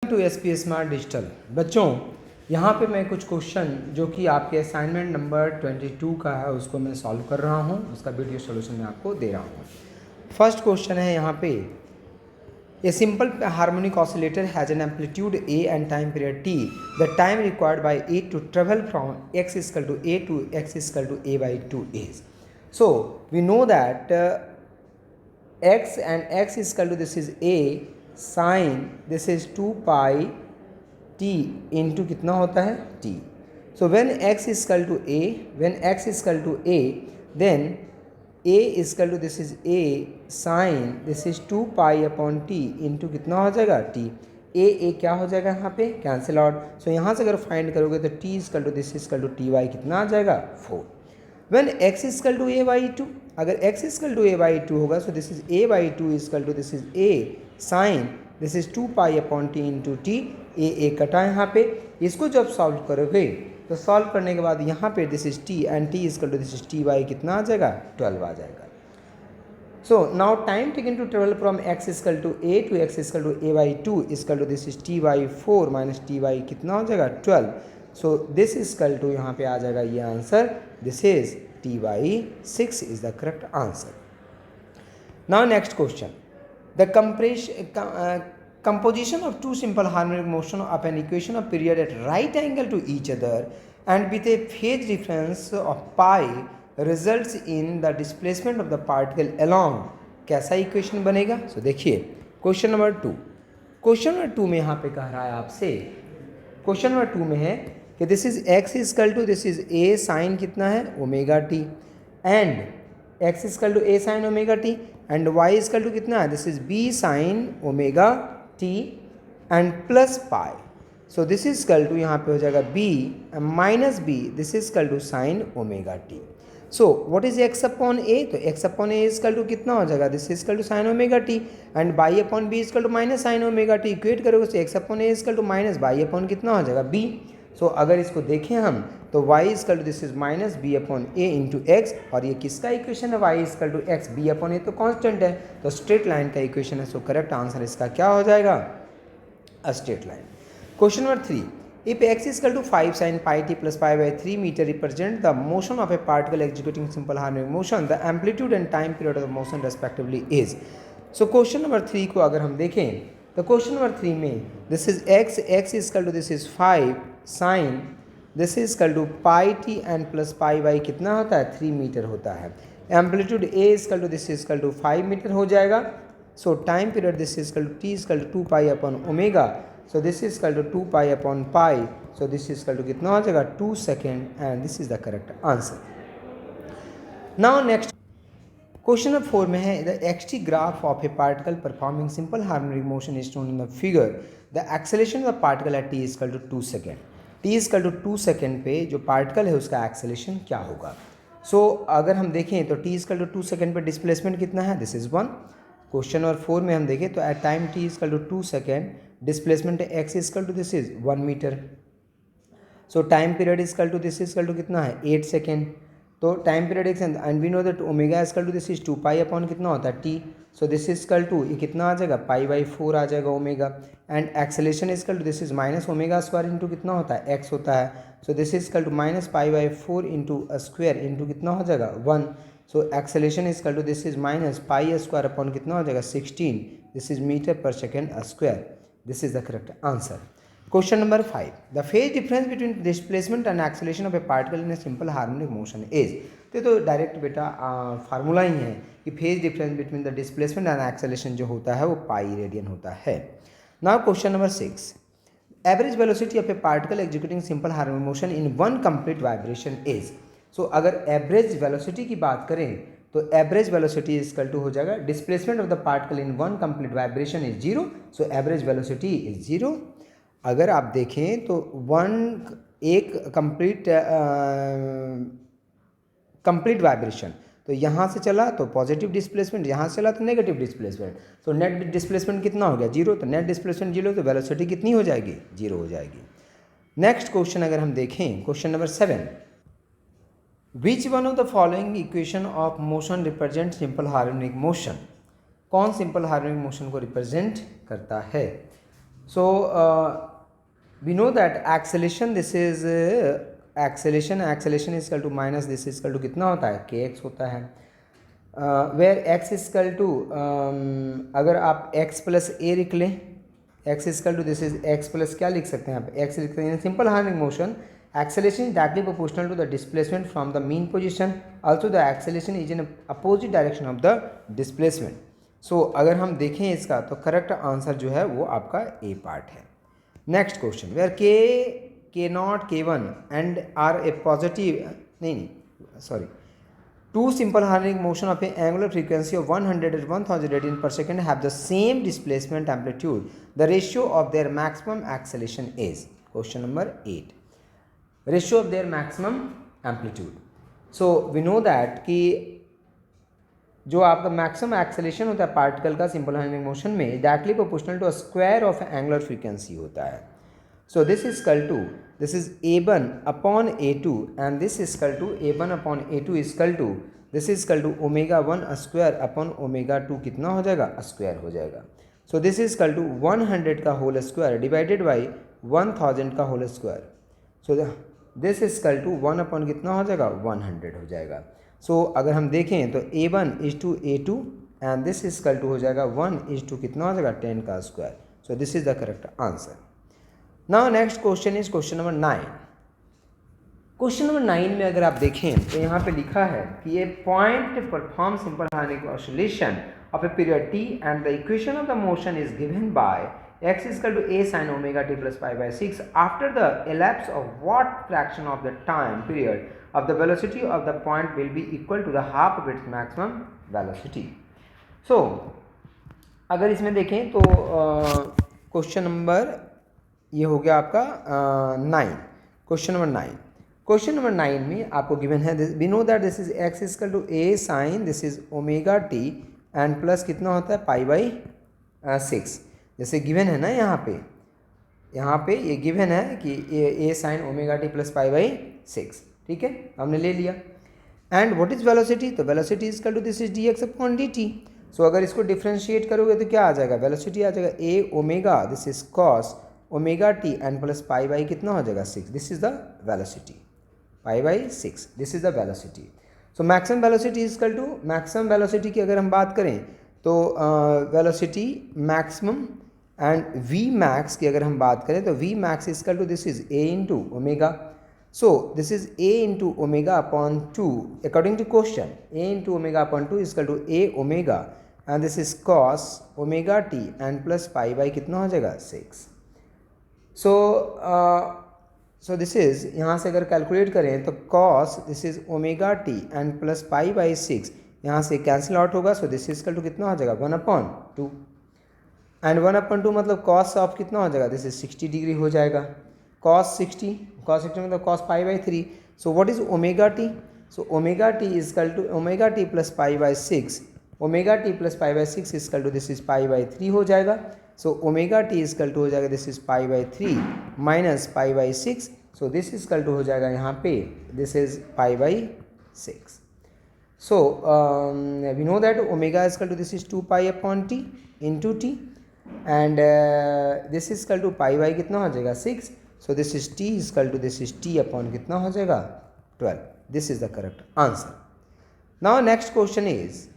To SP smart digital. बच्चों, यहाँ पे मैं कुछ क्वेश्चन जो कि आपके असाइनमेंट नंबर 22 का है उसको मैं सॉल्व कर रहा हूँ। उसका वीडियो सॉल्यूशन मैं आपको दे रहा हूँ। फर्स्ट क्वेश्चन है यहाँ पे, a simple harmonic oscillator has an amplitude a and time period t. The time required by a to travel from x equal to a to x equal to a by 2 is. So we know that x and x is equal to this is a sin this is 2 pi t into कितना होता है t. So when x is equal to a, when x is equal to a, then a is equal to this is a sin this is 2 pi upon t into कितना हो जाएगा t. a क्या हो जाएगा यहाँ पे cancel out. सो यहाँ से अगर फाइंड करोगे तो t is equal to this is equal to ty कितना आ जाएगा 4. When x is equal to a by 2, अगर x is equal to a by 2 होगा, so this is a by 2 is equal to this is a sin this is 2 pi upon t into t. a कटा यहाँ पे. इसको जब solve करोगे तो solve करने के बाद यहाँ पे this is t and t is equal to this is t by कितना आ जाएगा 12 आ जाएगा. So now time taken to travel from x is equal to a x is equal to a by 2 is equal to this is t by 4 minus t by कितना हो जाएगा 12. सो this is equal to यहाँ पे आ जाएगा ये answer. This is t by 6 is the correct answer. Now next question, the composition of two simple harmonic motion of an equation of period at right angle to each other and with a phase difference of pi results in the displacement of the particle along. कैसा equation बनेगा? सो देखिए question number 2. Question number 2 में यहाँ पे कह रहा है आपसे, क्वेश्चन नंबर 2 में है कि this is x equal to this is a sine कितना है omega t and x equal to a sine omega t and y equal to कितना है this is b sine omega t and plus pi. So this is equal to यहाँ पे हो जाएगा b minus b this is equal to sine omega t. So what is x upon a? तो x upon a is equal to कितना हो जाएगा this is equal to sine omega t and y upon b is equal to minus sine omega t. Equate करोगे तो x upon a is equal to minus y upon कितना हो जाएगा b. सो अगर इसको देखें हम तो y equal to this is minus b upon a into x. और ये किसका इक्वेशन है? y equal to x, b upon a तो कांस्टेंट है तो स्ट्रेट लाइन का इक्वेशन है. सो करेक्ट आंसर इसका क्या हो जाएगा? A straight line. Question number 3, if x is equal to 5 sin pi t plus pi by 3 meter represent the motion of a particle executing simple harmonic motion, the amplitude and time period of the motion respectively is. So question number 3 को अगर हम देखें तो question number 3 में this is x is equal to this is 5 sin this is equal to pi t and plus pi by कितना होता है 3 metre होता है. Amplitude a is equal to this is equal to 5 metre हो जाएगा. So time period this is equal to t is equal to 2 pi upon omega. So this is equal to 2 pi upon pi. So this is equal to कितना हो जाएगा 2 second and this is the correct answer. Now next question number 4 में है, the xt graph of a particle performing simple harmonic motion is shown in the figure. The acceleration of particle at t is equal to 2 second. t is equal to 2 second पे जो particle है उसका acceleration क्या होगा? सो अगर हम देखें तो t is equal to 2 second पे डिस्प्लेसमेंट कितना है दिस इज 1. क्वेश्चन नंबर 4 में हम देखें तो at time t is equal to 2 second displacement x is equal to this is 1 metre. So time period is equal to this is equal to कितना है 8 second. तो time period and we know that omega is equal to this is 2 pi upon कितना होता है t. So this is equal to ये कितना आ जाएगा पाई बाई 4 आ जाएगा omega and acceleration is equal to this is minus omega square into कितना होता है x होता है. So this is equal to minus pi by 4 into square into कितना हो जाएगा 1. So acceleration is equal to this is minus pi square upon कितना हो जाएगा 16. This is metre per second square. This is the correct answer. Question number 5, the phase difference between displacement and acceleration of a particle in a simple harmonic motion is. तो direct बेटा formula ही है कि phase difference between the displacement and acceleration जो होता है वो pi radian होता है. Now question number 6, average velocity of a particle executing simple harmonic motion in one complete vibration is. So अगर एवरेज वेलोसिटी की बात करें तो average velocity is equal to हो जाएगा displacement of the particle in one complete vibration is 0. So average velocity is 0. अगर आप देखें तो एक कंप्लीट वाइब्रेशन तो यहाँ से चला तो पॉजिटिव डिस्प्लेसमेंट, यहाँ से चला तो नेगेटिव डिस्प्लेसमेंट. तो नेट डिस्प्लेसमेंट कितना हो गया 0. तो नेट डिस्प्लेसमेंट 0 तो वेलोसिटी कितनी हो जाएगी 0 हो जाएगी. नेक्स्ट क्वेश्चन अगर हम देखें question number 7, which one of the following equation of motion represent simple harmonic motion. कौन सिंपल हार्मोनिक मोशन को रिप्रेजेंट करता है? So we know that acceleration, this is acceleration is equal to minus this is equal to कितना होता है, kx होता है, where x is equal to अगर आप x प्लस a लिख लें, x is equal to this is x plus क्या लिख सकते हैं आप, x लिख सकते हैं. Simple harmonic motion acceleration is directly proportional to the displacement from the mean position. Also the acceleration is in opposite direction of the displacement. So अगर हम देखें इसका तो करेक्ट आंसर जो है वो आपका ए पार्ट है. Next question, where k not k1 and are a positive sorry two simple harmonic motion of an angular frequency of 100 at 1000 radian per second have the same displacement amplitude. The ratio of their maximum acceleration is. Question number 8. Ratio of their maximum amplitude. So we know that कि जो आपका maximum acceleration होता है particle का simple harmonic motion में directly proportional to a square of angular frequency होता है. So this is equal to, this is a1 upon a2 and this is equal to a1 upon a2 is equal to, this is equal to omega 1 square upon omega 2 कितना हो जाएगा, square हो जाएगा. So this is equal to 100 का whole square divided by 1000 का whole square. So this is equal to 1 upon कितना हो जाएगा, 100 हो जाएगा. So अगर हम देखें तो a1 is to a2 and this is equal to हो जाएगा 1 is to कितना हो जाएगा, 10 का square. So this is the correct answer. Now next question is question number 9. Question number 9 में अगर आप देखें तो यहाँ पे लिखा है कि ये point perform simple harmonic oscillation of a period t and the equation of the motion is given by x is equal to a sin omega t plus pi by 6 after the elapse of what fraction of the time period of the velocity of the point will be equal to the half of its maximum velocity. So अगर इसमें देखें तो question number ये हो गया आपका 9. Question number 9. Question number 9 में आपको गिवन है, we know that this is x is equal to a sine this is omega t and plus कितना होता है, पाई बाई 6. जैसे गिवन है ना यहाँ पे ये गिवन है कि a sine omega t plus pi by 6. ठीक है, हमने ले लिया. एंड व्हाट इज वेलोसिटी, तो velocity is equal to this is dx upon dt. So अगर इसको डिफ्रेंशिएट करोगे तो क्या आ जाएगा, वेलोसिटी आ जाएगा a omega this is cos omega t and plus pi by कितना हो जाएगा, 6. This is the velocity, pi by 6. This is the velocity. So maximum velocity is equal to, maximum velocity की अगर हम बात करें तो velocity maximum and v max की अगर हम बात करें तो v max is equal to this is a into omega. So this is a into omega upon 2 according to question. A into omega upon 2 is equal to a omega and this is cos omega t and plus pi by कितना हो जाएगा, 6. So this is, यहाँ से अगर calculate करें तो cos this is omega t and plus pi by 6 यहाँ से कैंसिल आउट होगा. So this is equal to कितना हो जाएगा, 1/2 एंड 1/2 मतलब कॉस ऑफ कितना हो जाएगा, दिस इज 60 डिग्री हो जाएगा. कॉस 60 मतलब cos pi by 3. So what is omega t, so omega t is equal to omega t plus pi by 6. Omega t plus pi by 6 is equal to this is pi by 3 हो जाएगा. So omega t is equal to हो जाएगा this is pi by 3 minus pi by 6. So this is equal to हो जाएगा यहाँ पे this is pi by 6. So we know that omega is equal to this is 2 pi upon t into t and this is equal to pi by कितना हो जाएगा, 6. So this is t is equal to this is t upon कितना हो जाएगा, 12. This is the correct answer. Now next question is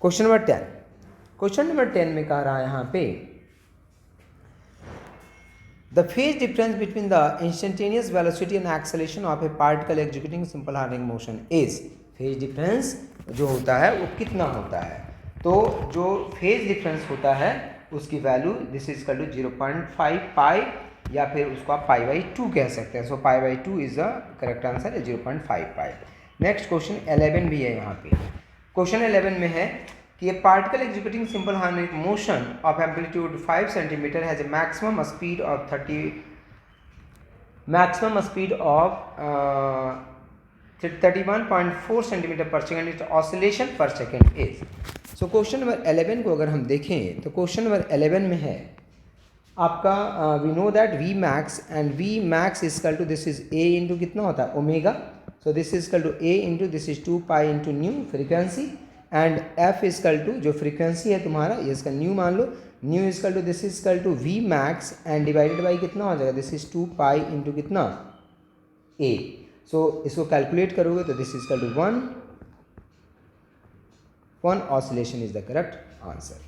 question number 10. Question number 10 में कह रहा है यहाँ पे the phase difference between the instantaneous velocity and acceleration of a particle executing simple harmonic motion is. Phase difference जो होता है वो कितना होता है, तो जो फेज डिफरेंस होता है उसकी value this is equal to 0.5 pi या फिर उसको आप पाई बाई 2 कह सकते हैं. So pi by 2 is the correct answer, 0.5 pi. Next question 11 भी है यहाँ पे. क्वेश्चन 11 में है कि a particle executing simple harmonic motion of amplitude 5 cm has a maximum speed of 31.4 cm per second. Its oscillation per second is. So question number 11 को अगर हम देखें तो क्वेश्चन नंबर 11 में है आपका we know that v max and v max is equal to this is a into कितना होता है, omega. So this is equal to a into this is 2 pi into nu frequency and f equal to जो frequency है तुम्हारा ये इसका nu मान लो nu equal to this is equal to v max and divided by कितना हो जाएगा, दिस इज 2 पाई इंटू कितना ए. सो इसको कैलकुलेट करोगे तो this is equal to 1 oscillation is the correct answer.